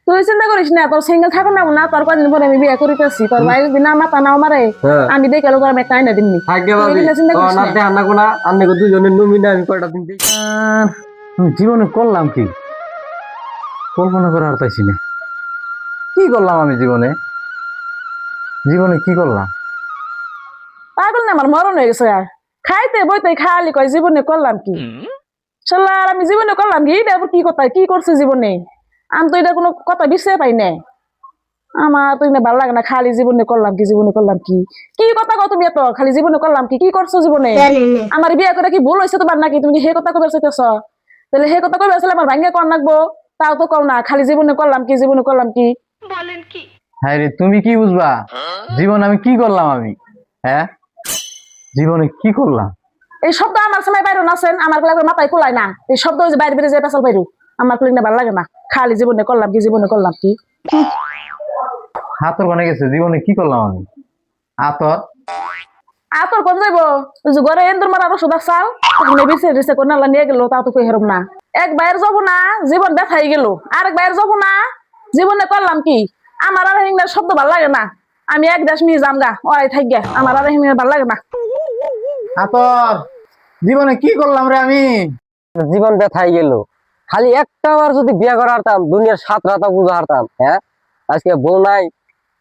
তুই চিন্তা করিস না, তোর সিঙ্গেল থাকো না না, তোর কদিন পরে আমি বিয়ে করিতেছি, তোর বাইরে দিন আমার তা নাও মারে, আমি দেখে লোক আমি একটা আইনা দিননি। আগে ভাবি চিন্তা করিস না না। দে আন্না কোনা আন্নে কো দুজনের নমিনা আমি কয়টা দিন দেই। আমি জীবনে করলাম কি কল্পনা করার পাইছি না। কি করলাম আমি জীবনে জীবনে কি করলাম? পাগল না, আমার মরণ হয়ে গেছে। খাইতে বইতে খালি কয় জীবনে করলাম কি, শালা আর আমি জীবনে করলাম কি, এটা আবার কি কথা, কি করছে জীবনে? আমি তো এটা কোনো কথা বিশ্বাস পাই না। আমার তো এটা ভালো লাগে না, খালি জীবনে করলাম কি, জীবনে করলাম কি, কি কথা কও তুমি এত, খালি জীবনে করলাম কি, কি করছো জীবনে? আমার বিয়ে করে কি ভুল হয়েছে তোমার নাকি? তুমি কি হে কথা কবে চাইতেছ? তাহলে হে কথা কবে আসলে আমার ভাঙ্গে কর নাকবো, তাও তো কও না, খালি জীবনে করলাম কি, জীবনে করলাম কি। হ্যাঁ রে, তুমি কি বুঝবা জীবন আমি কি করলাম? আমি হ্যাঁ জীবনে কি করলাম? এই শব্দ আমার সময় বাইরে নাচেন, আমার গুলা মাথায় কুলায় না, এই শব্দ যে বাইরে বেরিয়ে যায় পেছাল বাইরু, আমার কুলিনে ভালো লাগে না। খালি জীবনে করলাম কি, জীবনে করলাম কি। হাতর কোনে গেছে? জীবনে কি করলাম আমি? হাতর তোর কোন যাইবো? ওই যে ঘরে এন্দুর মারার ওষুধ চাল বিছে দিছে, কোন আল্লাহ নিয়ে গেল, তাও তো কই হেরম না। এক বাইরে যাবো না, জীবন ব্যথাই গেল, আরেক বাইরে যাবো না, জীবনে করলাম কি। আমার আর হিংনার শব্দ ভাল লাগে না, আমি এক দেশ নিয়ে যাম গা, ওরাই থাক গে, আমার আর হিংনার ভাল লাগে না। হাতর জীবনে কি করলাম রে আমি? জীবন ব্যথাই গেল। খালি একটা বার যদি বিয়া করা হারতাম দুনিয়ার 7 রাতা বুঝা হারতাম। হ্যাঁ আজকে বউ নাই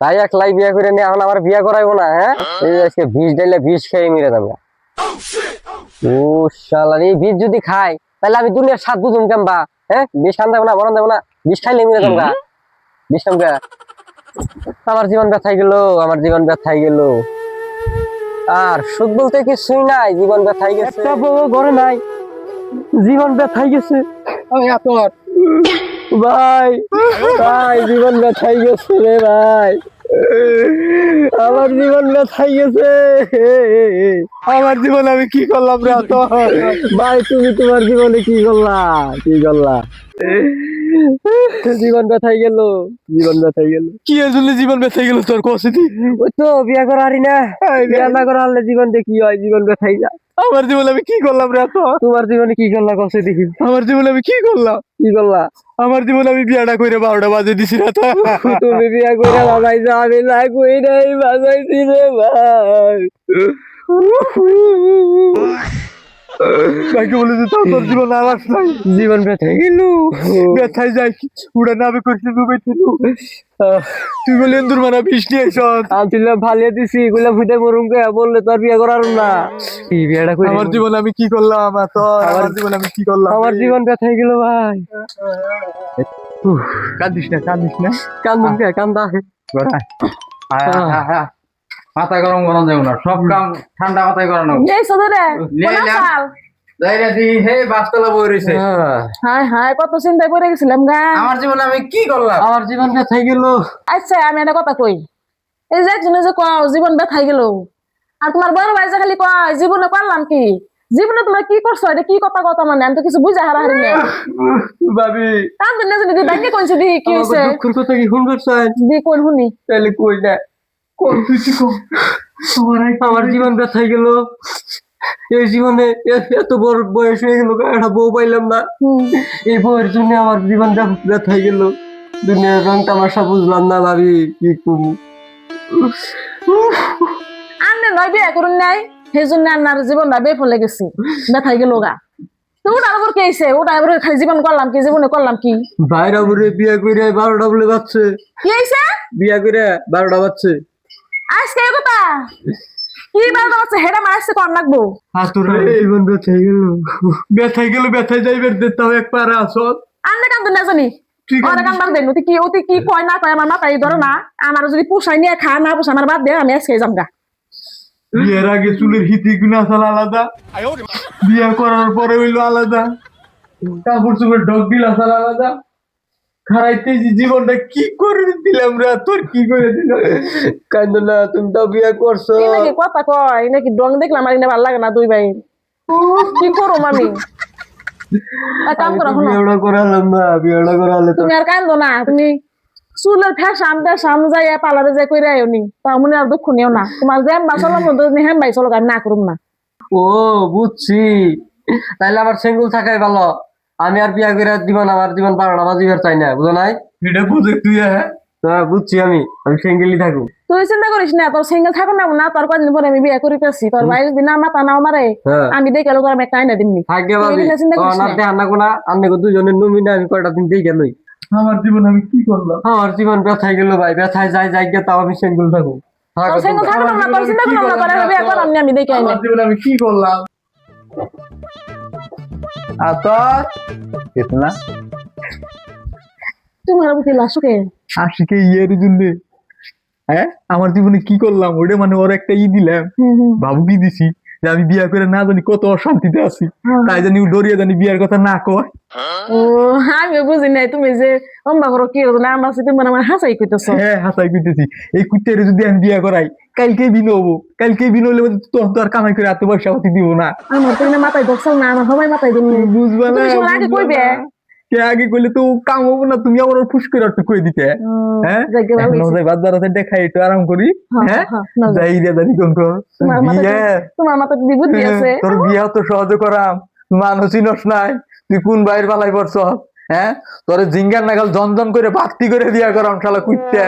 তাই একলাই বিয়া করে নিয়ে এখন আমার বিয়া করাইবো না। হ্যাঁ এই আজকে বিষ ডাইলে বিষ খেয়ে মেরে যাবো। ও শালা, এই বিষ যদি খাই তাহলে আমি দুনিয়ার 7 বুঝুম কেমবা? হ্যাঁ বিষ খান দেবো না, মরণ দেবো না, বিষ খাইলে মেরে যাবো গা। বিষ খামগা। আমার জীবন ব্যথাই গেল, আমার জীবন ব্যথাই গেল। আর সুখ বলতে কিছুই নাই, জীবন ব্যথাই গেছে। একটা বউ ঘরে নাই, জীবন ব্যথাই গেছে। আমি হাতর ভাই ভাই জীবন ব্যথাই গেছে রে ভাই, আমার জীবন ব্যথাই গেছে। আমার জীবনে আমি কি করলাম রে হাতর? ভাই তুমি তোমার জীবনে কি করলা, কি করলা? জীবন ব্যথাই গেল, জীবন ব্যথাই গেল। কি আসলে জীবন বেঁচে গেল তোর কষিতি? ওই তো বিয়া করা হারি না, বিয়া না করা হলে জীবন দিয়ে কি হয়, জীবন ব্যথাই যায়। আমার জীবনে আমি কি করলাম রে হাতর? তোমার জীবনে কি করলা কষে দেখি, আমার জীবনে আমি কি করলাম? কি করলা? আমার জীবনে আমি বিয়াটা করে 12টা বাজে দিছি রে হাতর। তুমি বিয়া করে বাজাইছো, আমি না কই নাই বাজাইছি রে ভাই। কাকে বলেছে তোর জীবন আলাস নাই? জীবন ব্যথাই গেল, ব্যথায় যাই উড়ে নামে করতে ডুবে ছিল। তুই বলে এন্দুর মারা বিষ নিয়ে এসছ। আমি তুই ভালিয়ে দিছি, এগুলা ফুটে মরুম কে বললে তোর বিয়া করার না। এই বিয়াটা করে আমার জীবনে আমি কি করলাম আমার জীবনে আমি কি করলাম? আমার জীবন ব্যথাই গেল ভাই। কাঁদিস না কাঁদিস না, কান্দুন কে কান্দা। মাথা গরম করানো যাবে না, সব কাম ঠান্ডা মাথায় করানো। এই সদরে কোন চাল হায় হায়, কত চিন্তায় পড়ে গেছিলাম গা। আমার জীবনে আমি কি করলাম? আমার জীবন ব্যথাই গেল। আচ্ছা আমি একটা কথা কই, এই যে একজনে যে কও জীবন ব্যথাই গেল, আর তোমার বড় ভাই যে খালি কয় জীবনে করলাম কি, জীবনে তোমরা কি করছো, এটা কি কথা কথা, মানে আমি তো কিছু বুঝা হারা হারি না। ভাবি কাম দিন না যদি ব্যাংকে কইছে দি কি হইছে, দুঃখের কথা কি শুনবার চাই? দি কোন শুনি। তাহলে কই না, আমার জীবন ব্যথাই গেল। এই জীবনে এত বড় বয়স হয়ে গেল, একটা বউ পাইলাম না। এই বউয়ের জন্য আমার জীবন ব্যথাই গেল। দুনিয়ার রং তামাশা বুঝলাম না ভাবি, কি করবো? আন্নে নয় বিয়ে করুন নাই, সেই জন্য আন্নার জীবনটা বেফলে গেছে, ব্যথাই গেল গা। তো ওটার উপর কে আইছে, ওটার উপর খালি জীবন করলাম কি, জীবনে করলাম কি। ভাইরা বলে বিয়া করে 12টা বলে বাচ্চে, কি আইছে বিয়া করে 12টা বাচ্চে। আজকে এই কথা কি বারো আছে, হেডা মারছে কর নাকবো। জীবন ব্যথাই গেল, ব্যথায় গেল, ব্যথায় যাইবার দিতাম এক পারে আসল। আন্নে কান্দুন না জানি, ওরা কান বাদ দেন, অতি কি কয় না কয় আমার মাথায় ধরো না। আমার যদি পোষাই নিয়ে খা না পোষায় আমার বাদ দে, আমি আজকে যাম গা। বিয়ের আগে চুলের হিতি গুনা আসাল আলাদা, বিয়ে করার পরে হইলো আলাদা, কাপড় চোপড় ঢক দিল আসাল আলাদা। খারাইতে জীবনটা কি করে দিলাম রে তোর, কি করে দিলাম? কান্দো না, তুমি তো বিয়া করছো। এই নাকি কথা কয়, এই নাকি ডং দেখলাম আর ভালো লাগে না দুই ভাই, কি করো আমি। এক কাম করো, শোনো, বিয়েটা করালাম না, বিয়েটা করালে তো তুমি আর কান্দো না, তুমি চুলের ফ্যাশন ট্যাশন যাই পার্লারে যাই কইরা আইও নি, তা মনে আর দুঃখ নিও না। তোমার যে বাসলার মধ্যে হ্যাঁ ভাই চলো, আমি না করুম না। ও বুঝছি, তাইলে আমার সিঙ্গল থাকাই ভালো। আমি আর বিয়া করে দিব না, আমার জীবন 12টা বাজিবার চাই না, বুঝো নাই? এটা বুঝে তুই হ্যাঁ বুঝছি আমি সিঙ্গেলই থাকবো। তুই চিন্তা করিস না, তোর সিঙ্গেল থাকো না না, তোর কদিন পরে আমি বিয়ে করিতেছি, তোর ভাই যদি না মাথা নাও মারে হ্যাঁ আমি দেখে তোর আমি একটা আইনা দিমনি। থাকবে তুই ভাবি এগুলা চিন্তা করিস না। অনার দেহার না কোনা আপনি দুজনের নমিনা আমি কয়টা দিন দিয়ে গেলই। আমার জীবন আমি কি করলাম? আমার জীবন ব্যথায় গেল ভাই, ব্যথায় যাই যাই গে তাও আমি সিঙ্গেল থাকবো। তোর সিঙ্গেল থাকো না, তোর চিন্তা করো না, তোর আমি বিয়ে করাম না, আমি দেখে আইনা। আমার জীবন আমি কি করলাম? আতর কিছু না, তোমার বুকে লাশুকে আশিকে ইয়ের জন্য হ্যাঁ আমার জীবনে কি করলাম ওটা মানে ওর একটা দিলাম, বাবু কি দিছি যে আমি বিয়া করে না জানি কত অশান্তিতে আছি, তাই জানি ও ডরিয়ে জানি বিয়ার কথা না কয়। ও আমি বুঝি নাই তুমি যে অম্বা করো কি হতো না, আমার সাথে মানে আমার হাসাই কইতেছ। হ্যাঁ হাসাই কইতেছি, এই কুত্তের যদি আমি বিয়া করাই কালকে বিন হবো, কালকে বিন হলে তখন তো আর কামাই করে এত পয়সা পাতি দিব না। আমার তো এনে মাথায় ধরছাল না, আমার সবাই মাথায় দিন বুঝবা না তুমি সবার আগে কইবে। কে আগে কইলে তো কাম হবো না, তুমি আবার ওর ফুস করে একটু কই দিতে। হ্যাঁ যাকে ভালো এখন হইছে। যাই বাজার আছে দেখাই একটু আরাম করি। হ্যাঁ না যাও। যাই রে জানি কোন তোমার মাথায় বিয়ে তোমার মাথায় দি বুদ্ধি আছে। তোর বিয়া তো সহজে করাম, মানুষ চিনস নাই, তুই কোন বাইর পালাই পড়ছ? হ্যাঁ তোর জিঙ্গার নাগাল জন জন করে বাতি করে বিয়া করাম শালা কুত্তে।